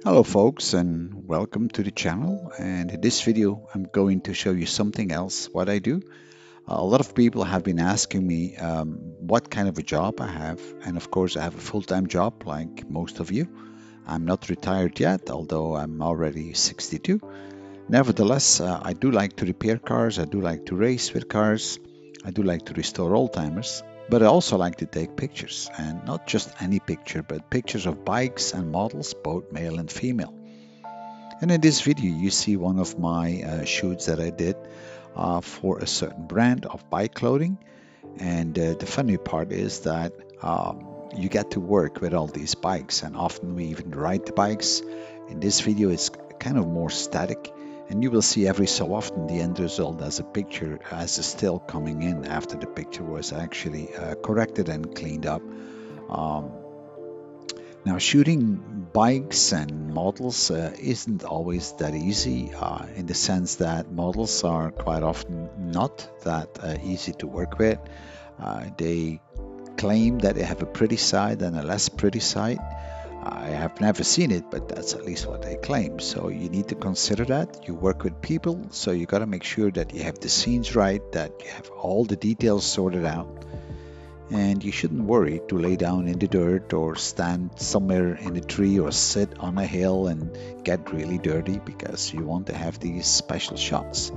Hello folks, and welcome to the channel. And in this video I'm going to show you something else what I do. A lot of people have been asking me what kind of a job I have, and of course I have a full-time job like most of you. I'm not retired yet, although I'm already 62. Nevertheless, I do like to repair cars, I do like to race with cars, I do like to restore old-timers, but I also like to take pictures, and not just any picture, but pictures of bikes and models, both male and female. And in this video, you see one of my shoots that I did for a certain brand of bike clothing. And the funny part is that you get to work with all these bikes, and often we even ride the bikes. In this video, it's kind of more static, and you will see every so often the end result as a picture, as a still coming in after the picture was actually corrected and cleaned up. Um, Now, shooting bikes and models isn't always that easy in the sense that models are quite often not that easy to work with. They claim that they have a pretty side and a less pretty side. I have never seen it, but that's at least what they claim. So you need to consider that. You work with people, so you got to make sure that you have the scenes right, that you have all the details sorted out. And you shouldn't worry to lay down in the dirt or stand somewhere in a tree or sit on a hill and get really dirty because you want to have these special shots.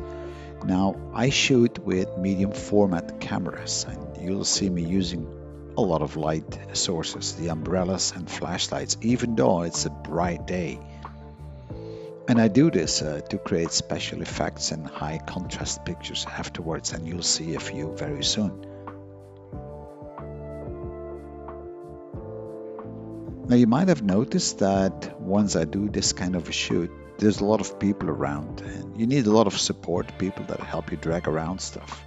Now, I shoot with medium format cameras, and you'll see me using a lot of light sources, the umbrellas and flashlights, even though it's a bright day. And I do this to create special effects and high contrast pictures afterwards, and you'll see a few very soon. Now, you might have noticed that once I do this kind of a shoot, there's a lot of people around, and you need a lot of support, people that help you drag around stuff.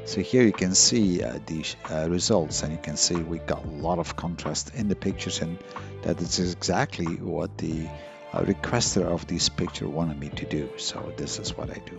So here you can see the results, and you can see we got a lot of contrast in the pictures, and that is exactly what the requester of this picture wanted me to do. So this is what I do.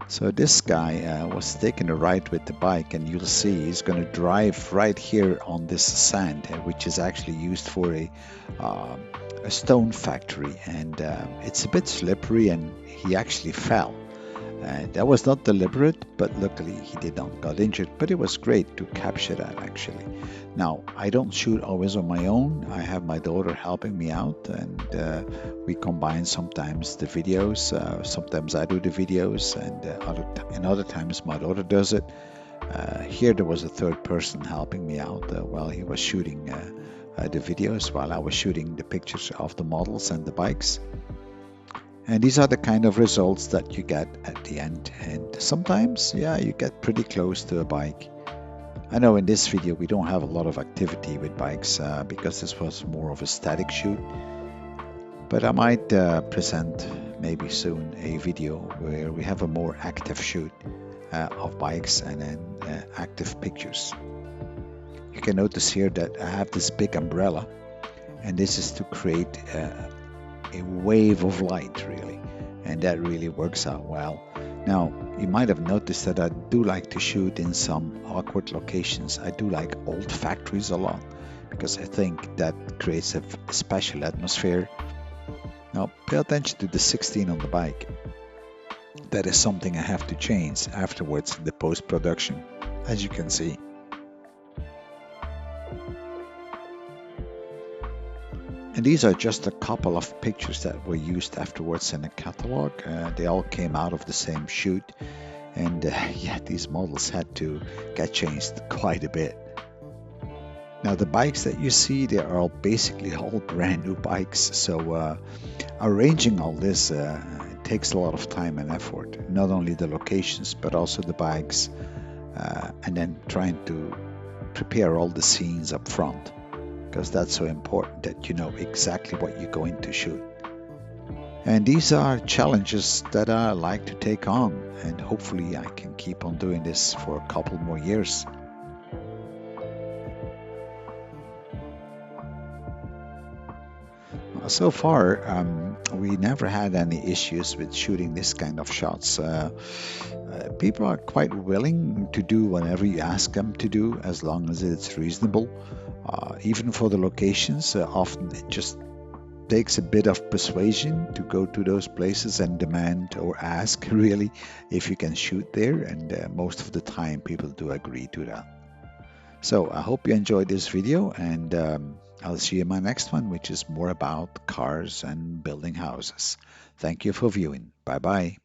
So this guy was taking a ride with the bike, and you'll see he's going to drive right here on this sand, which is actually used for a stone factory, and it's a bit slippery, and he actually fell. That was not deliberate, but luckily he did not got injured, but it was great to capture that actually. Now, I don't shoot always on my own. I have my daughter helping me out, and we combine sometimes the videos. Sometimes I do the videos, and other times my daughter does it. Here there was a third person helping me out while he was shooting the videos, while I was shooting the pictures of the models and the bikes. And these are the kind of results that you get at the end. And sometimes, yeah, you get pretty close to a bike. I know in this video we don't have a lot of activity with bikes because this was more of a static shoot. But I might present maybe soon a video where we have a more active shoot of bikes and then active pictures. You can notice here that I have this big umbrella, and this is to create a wave of light really, and that really works out well. Now, you might have noticed that I do like to shoot in some awkward locations. I do like old factories a lot because I think that creates a special atmosphere. Now, pay attention to the 16 on the bike. That is something I have to change afterwards in the post-production, as you can see. And these are just a couple of pictures that were used afterwards in the catalog. They all came out of the same shoot. And yeah, these models had to get changed quite a bit. Now the bikes that you see, they are all basically all brand new bikes. So arranging all this it takes a lot of time and effort. Not only the locations, but also the bikes. And then trying to prepare all the scenes up front, because that's so important that you know exactly what you're going to shoot. And these are challenges that I like to take on, and hopefully I can keep on doing this for a couple more years. So far, we never had any issues with shooting this kind of shots. People are quite willing to do whatever you ask them to do as long as it's reasonable. Even for the locations, often it just takes a bit of persuasion to go to those places and demand or ask really if you can shoot there, and most of the time people do agree to that. So I hope you enjoyed this video, and I'll see you in my next one, which is more about cars and building houses. Thank you for viewing. Bye bye.